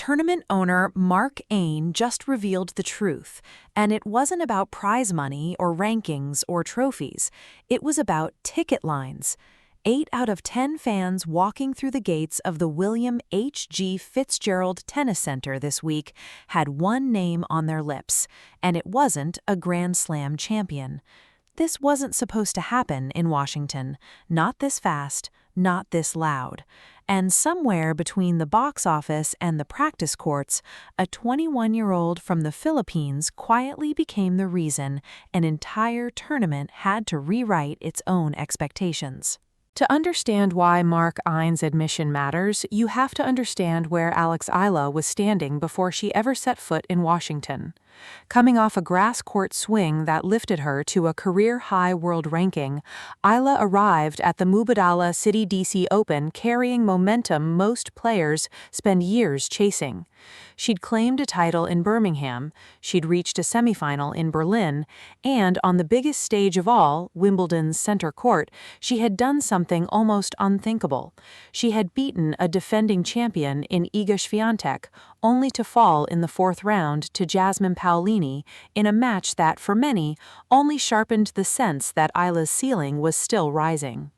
Tournament owner Mark Ain just revealed the truth, and it wasn't about prize money or rankings or trophies. It was about ticket lines. 8 out of 10 fans walking through the gates of the William H.G. Fitzgerald Tennis Center this week had one name on their lips, and it wasn't a Grand Slam champion. This wasn't supposed to happen in Washington, not this fast, not this loud. And somewhere between the box office and the practice courts, a 21-year-old from the Philippines quietly became the reason an entire tournament had to rewrite its own expectations. To understand why Mark Ain's admission matters, you have to understand where Alex Eala was standing before she ever set foot in Washington. Coming off a grass court swing that lifted her to a career-high world ranking, Eala arrived at the Mubadala DC Open carrying momentum most players spend years chasing. She'd claimed a title in Birmingham, she'd reached a semifinal in Berlin, and on the biggest stage of all, Wimbledon's center court, she had done something almost unthinkable. She had beaten a defending champion in Iga Swiatek, only to fall in the fourth round to Jasmine Paolini in a match that, for many, only sharpened the sense that Eala'S ceiling was still rising.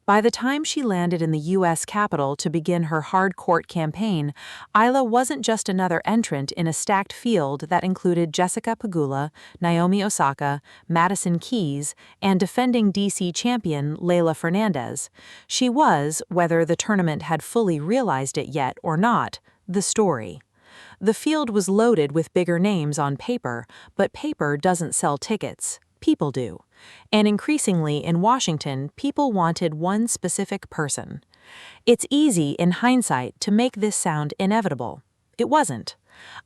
By the time she landed in the U.S. Capitol to begin her hard-court campaign, Eala wasn't just another entrant in a stacked field that included Jessica Pegula, Naomi Osaka, Madison Keys, and defending DC champion Leylah Fernandez. She was, whether the tournament had fully realized it yet or not, the story. The field was loaded with bigger names on paper, but paper doesn't sell tickets. People do. And increasingly in Washington, people wanted one specific person. It's easy in hindsight to make this sound inevitable. It wasn't.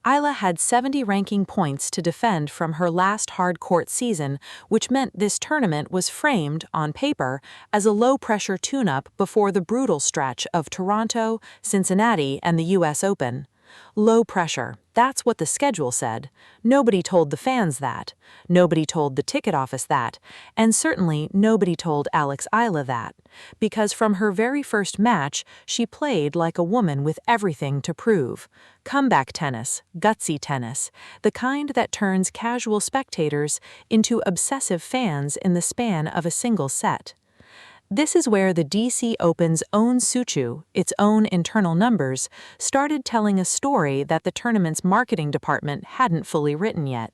Eala had 70 ranking points to defend from her last hard-court season, which meant this tournament was framed, on paper, as a low-pressure tune-up before the brutal stretch of Toronto, Cincinnati, and the U.S. Open. Low pressure, that's what the schedule said. Nobody told the fans that. Nobody told the ticket office that. And certainly nobody told Alex Eala that. Because from her very first match, she played like a woman with everything to prove. Comeback tennis, gutsy tennis, the kind that turns casual spectators into obsessive fans in the span of a single set. This is where the DC Open's own Suchu, its own internal numbers, started telling a story that the tournament's marketing department hadn't fully written yet.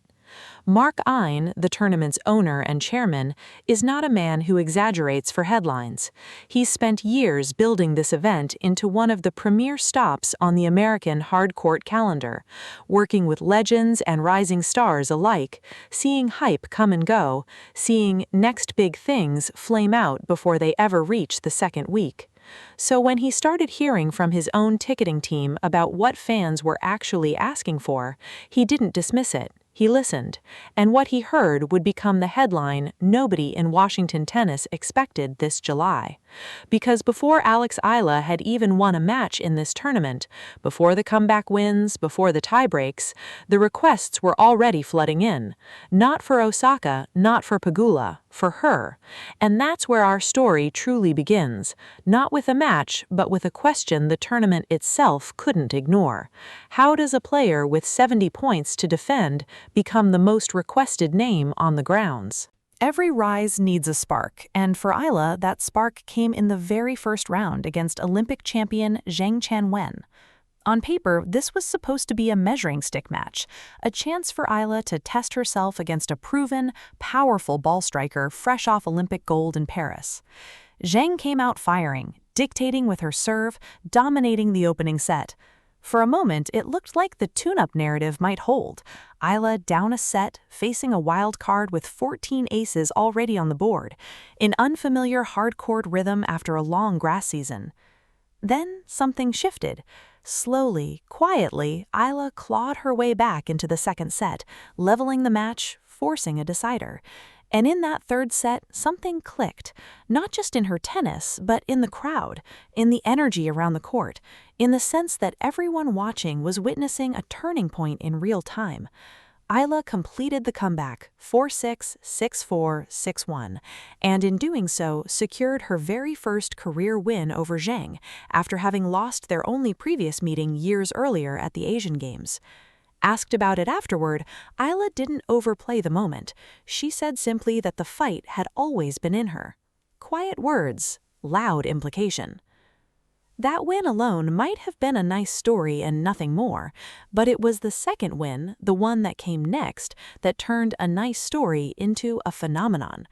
Mark Ain, the tournament's owner and chairman, is not a man who exaggerates for headlines. He's spent years building this event into one of the premier stops on the American hard-court calendar, working with legends and rising stars alike, seeing hype come and go, seeing next big things flame out before they ever reach the second week. So when he started hearing from his own ticketing team about what fans were actually asking for, he didn't dismiss it. He listened, and what he heard would become the headline nobody in Washington tennis expected this July. Because before Alex Eala had even won a match in this tournament, before the comeback wins, before the tiebreaks, the requests were already flooding in. Not for Osaka, not for Pegula, for her. And that's where our story truly begins, not with a match, but with a question the tournament itself couldn't ignore. How does a player with 70 points to defend become the most requested name on the grounds? Every rise needs a spark, and for Eala, that spark came in the very first round against Olympic champion Zheng Chanwen. On paper, this was supposed to be a measuring stick match, a chance for Eala to test herself against a proven, powerful ball striker fresh off Olympic gold in Paris. Zheng came out firing, dictating with her serve, dominating the opening set. For a moment, it looked like the tune-up narrative might hold. Eala down a set, facing a wild card with 14 aces already on the board, in unfamiliar hard-court rhythm after a long grass season. Then something shifted. Slowly, quietly, Eala clawed her way back into the second set, leveling the match, forcing a decider. And in that third set, something clicked, not just in her tennis, but in the crowd, in the energy around the court, in the sense that everyone watching was witnessing a turning point in real time. Eala completed the comeback 4-6, 6-4, 6-1, and in doing so secured her very first career win over Zhang after having lost their only previous meeting years earlier at the Asian Games. Asked about it afterward, Eala didn't overplay the moment. She said simply that the fight had always been in her. Quiet words, loud implication. That win alone might have been a nice story and nothing more, but it was the second win, the one that came next, that turned a nice story into a phenomenon.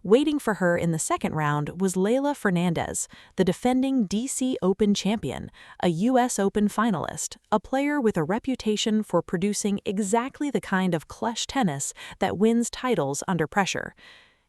Waiting for her in the second round was Leylah Fernandez, the defending DC Open champion, a US Open finalist, a player with a reputation for producing exactly the kind of clutch tennis that wins titles under pressure.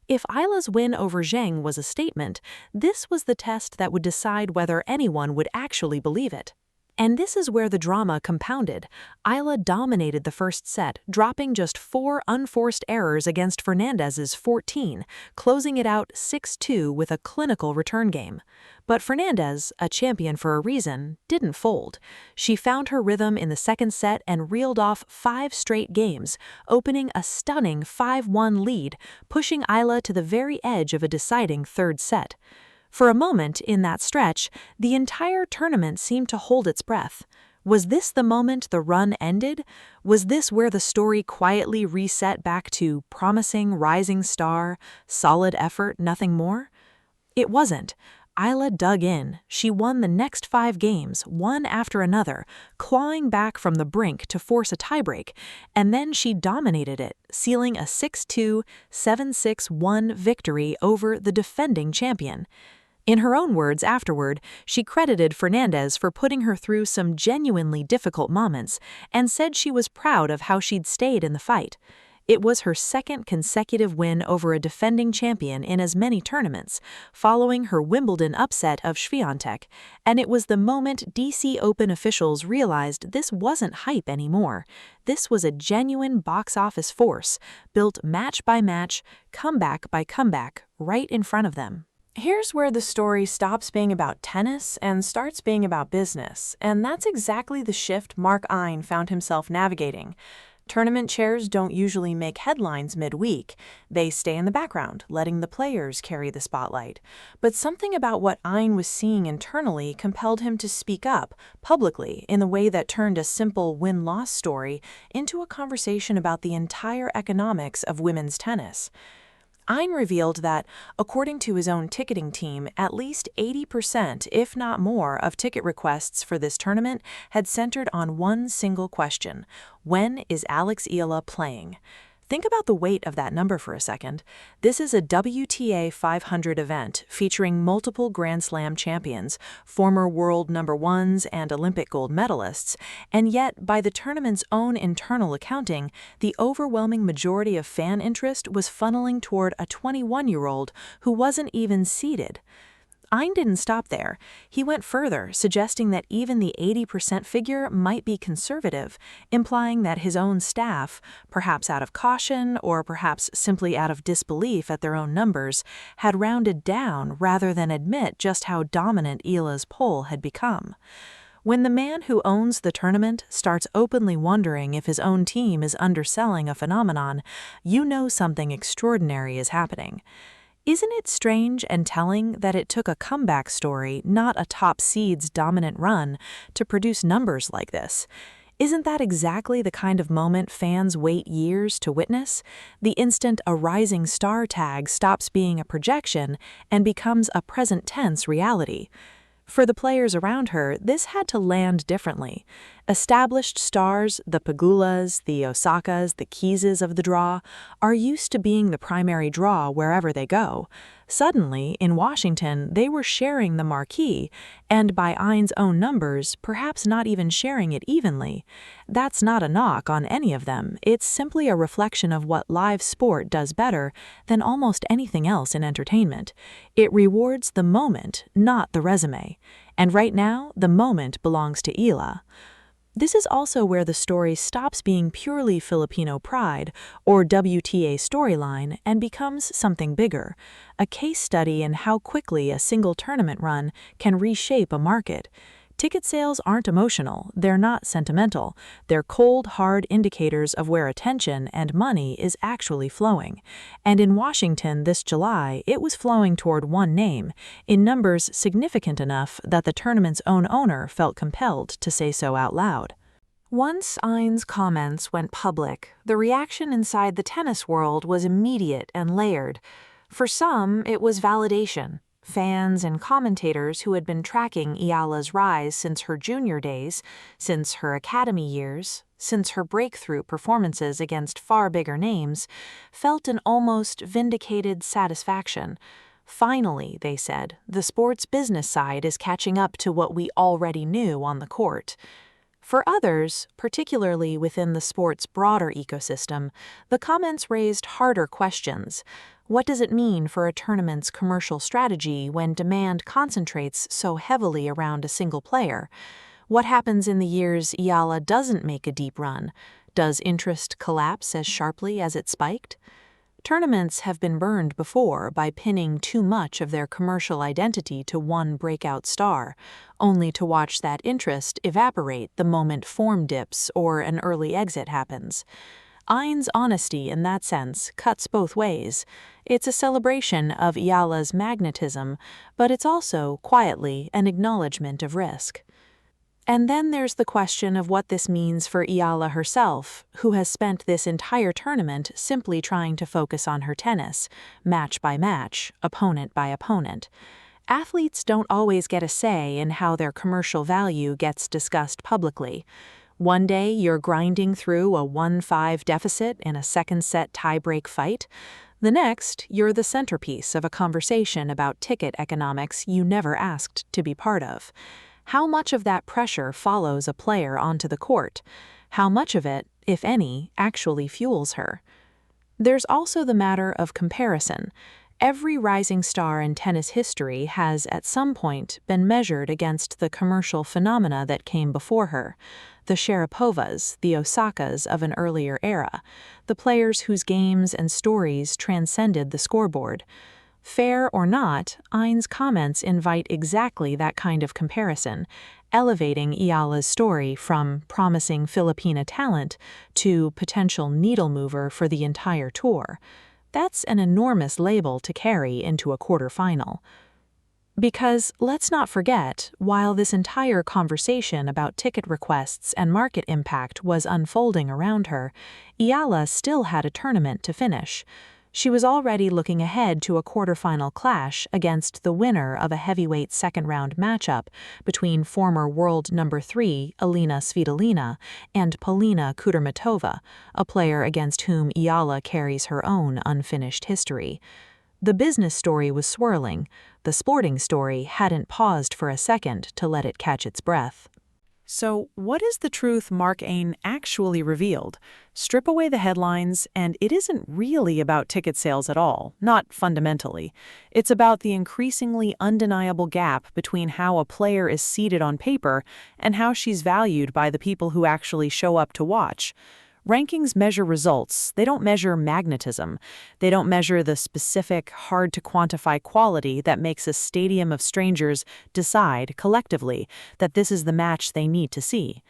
If Eala'S win over Zhang was a statement, this was the test that would decide whether anyone would actually believe it. And this is where the drama compounded. Eala dominated the first set, dropping just 4 unforced errors against Fernandez's 14, closing it out 6-2 with a clinical return game. But Fernandez, a champion for a reason, didn't fold. She found her rhythm in the second set and reeled off 5 straight games, opening a stunning 5-1 lead, pushing Eala to the very edge of a deciding third set. For a moment in that stretch, the entire tournament seemed to hold its breath. Was this the moment the run ended? Was this where the story quietly reset back to promising rising star, solid effort, nothing more? It wasn't. Eala dug in. She won the next 5 games, one after another, clawing back from the brink to force a tiebreak, and then she dominated it, sealing a 6-2, 7-6-1 victory over the defending champion. In her own words afterward, she credited Fernandez for putting her through some genuinely difficult moments and said she was proud of how she'd stayed in the fight. It was her second consecutive win over a defending champion in as many tournaments, following her Wimbledon upset of Swiatek, and it was the moment DC Open officials realized this wasn't hype anymore. This was a genuine box office force, built match by match, comeback by comeback, right in front of them. Here's where the story stops being about tennis and starts being about business, and that's exactly the shift Mark Ein found himself navigating. Tournament chairs don't usually make headlines midweek. They stay in the background, letting the players carry the spotlight. But something about what Ein was seeing internally compelled him to speak up, publicly, in a way that turned a simple win-loss story into a conversation about the entire economics of women's tennis. Ein revealed that, according to his own ticketing team, at least 80%, if not more, of ticket requests for this tournament had centered on one single question: when is Alex Eala playing? Think about the weight of that number for a second. This is a WTA 500 event featuring multiple Grand Slam champions, former world number ones and Olympic gold medalists, and yet, by the tournament's own internal accounting, the overwhelming majority of fan interest was funneling toward a 21-year-old who wasn't even seeded. Ein didn't stop there. He went further, suggesting that even the 80% figure might be conservative, implying that his own staff, perhaps out of caution or perhaps simply out of disbelief at their own numbers, had rounded down rather than admit just how dominant Eala'S poll had become. When the man who owns the tournament starts openly wondering if his own team is underselling a phenomenon, you know something extraordinary is happening. Isn't it strange and telling that it took a comeback story, not a top seed's dominant run, to produce numbers like this? Isn't that exactly the kind of moment fans wait years to witness? The instant a rising star tag stops being a projection and becomes a present tense reality. For the players around her, this had to land differently. Established stars, the Pegulas, the Osakas, the Keyses of the draw, are used to being the primary draw wherever they go. Suddenly, in Washington, they were sharing the marquee, and by Ein's own numbers, perhaps not even sharing it evenly. That's not a knock on any of them. It's simply a reflection of what live sport does better than almost anything else in entertainment. It rewards the moment, not the resume. And right now, the moment belongs to Eala. This is also where the story stops being purely Filipino pride or WTA storyline and becomes something bigger, a case study in how quickly a single tournament run can reshape a market. Ticket sales aren't emotional, they're not sentimental. They're cold, hard indicators of where attention and money is actually flowing. And in Washington this July, it was flowing toward one name, in numbers significant enough that the tournament's own owner felt compelled to say so out loud. Once Eala'S comments went public, the reaction inside the tennis world was immediate and layered. For some, it was validation. Fans and commentators who had been tracking Eala'S rise since her junior days, since her academy years, since her breakthrough performances against far bigger names, felt an almost vindicated satisfaction. Finally, they said, the sports business side is catching up to what we already knew on the court. For others, particularly within the sport's broader ecosystem, the comments raised harder questions. What does it mean for a tournament's commercial strategy when demand concentrates so heavily around a single player? What happens in the years Eala doesn't make a deep run? Does interest collapse as sharply as it spiked? Tournaments have been burned before by pinning too much of their commercial identity to one breakout star, only to watch that interest evaporate the moment form dips or an early exit happens. Eala'S honesty in that sense cuts both ways. It's a celebration of Eala'S magnetism, but it's also, quietly, an acknowledgement of risk. And then there's the question of what this means for Eala herself, who has spent this entire tournament simply trying to focus on her tennis, match by match, opponent by opponent. Athletes don't always get a say in how their commercial value gets discussed publicly. One day you're grinding through a 1-5 deficit in a second-set tie-break fight. The next, you're the centerpiece of a conversation about ticket economics you never asked to be part of. How much of that pressure follows a player onto the court? How much of it, if any, actually fuels her? There's also the matter of comparison. Every rising star in tennis history has, at some point, been measured against the commercial phenomena that came before her. The Sharapovas, the Osakas of an earlier era, the players whose games and stories transcended the scoreboard. Fair or not, Eala'S comments invite exactly that kind of comparison, elevating Eala'S story from promising Filipina talent to potential needle mover for the entire tour. That's an enormous label to carry into a quarterfinal. Because, let's not forget, while this entire conversation about ticket requests and market impact was unfolding around her, Eala still had a tournament to finish. She was already looking ahead to a quarterfinal clash against the winner of a heavyweight second-round matchup between former world number 3 Alina Svitolina and Polina Kudermetova, a player against whom Eala carries her own unfinished history. The business story was swirling. The sporting story hadn't paused for a second to let it catch its breath. So, what is the truth Mark Ain actually revealed? Strip away the headlines, and it isn't really about ticket sales at all, not fundamentally. It's about the increasingly undeniable gap between how a player is seated on paper and how she's valued by the people who actually show up to watch. Rankings measure results. They don't measure magnetism. They don't measure the specific, hard-to-quantify quality that makes a stadium of strangers decide, collectively, that this is the match they need to see.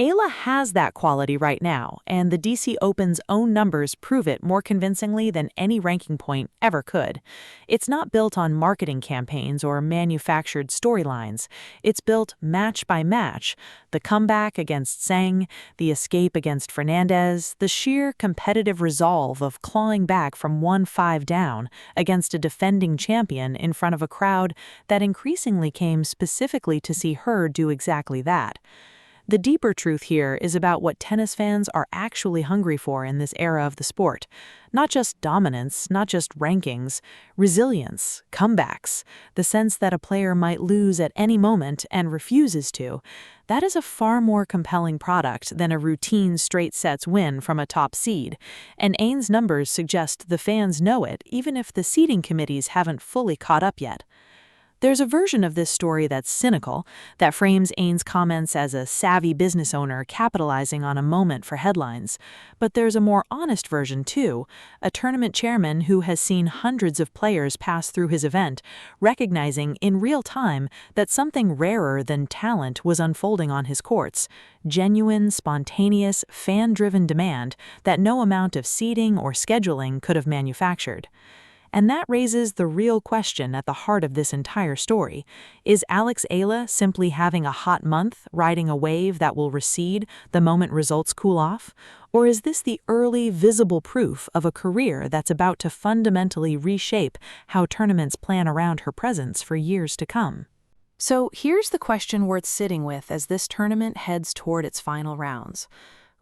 Eala has that quality right now, and the DC Open's own numbers prove it more convincingly than any ranking point ever could. It's not built on marketing campaigns or manufactured storylines. It's built match by match. The comeback against Tseng, the escape against Fernandez, the sheer competitive resolve of clawing back from 1-5 down against a defending champion in front of a crowd that increasingly came specifically to see her do exactly that. The deeper truth here is about what tennis fans are actually hungry for in this era of the sport. Not just dominance, not just rankings, resilience, comebacks, the sense that a player might lose at any moment and refuses to. That is a far more compelling product than a routine straight sets win from a top seed. And Ain's numbers suggest the fans know it, even if the seeding committees haven't fully caught up yet. There's a version of this story that's cynical, that frames Ain's comments as a savvy business owner capitalizing on a moment for headlines. But there's a more honest version, too, a tournament chairman who has seen hundreds of players pass through his event, recognizing in real time that something rarer than talent was unfolding on his courts: genuine, spontaneous, fan-driven demand that no amount of seeding or scheduling could have manufactured. And that raises the real question at the heart of this entire story. Is Alex Eala simply having a hot month, riding a wave that will recede the moment results cool off? Or is this the early, visible proof of a career that's about to fundamentally reshape how tournaments plan around her presence for years to come? So here's the question worth sitting with as this tournament heads toward its final rounds.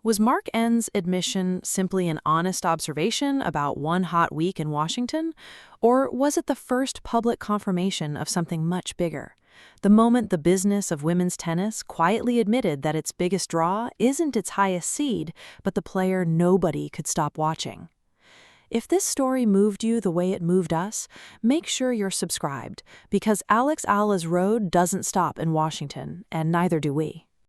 Was Mark N's admission simply an honest observation about one hot week in Washington? Or was it the first public confirmation of something much bigger? The moment the business of women's tennis quietly admitted that its biggest draw isn't its highest seed, but the player nobody could stop watching. If this story moved you the way it moved us, make sure you're subscribed, because Alex Eala's road doesn't stop in Washington, and neither do we.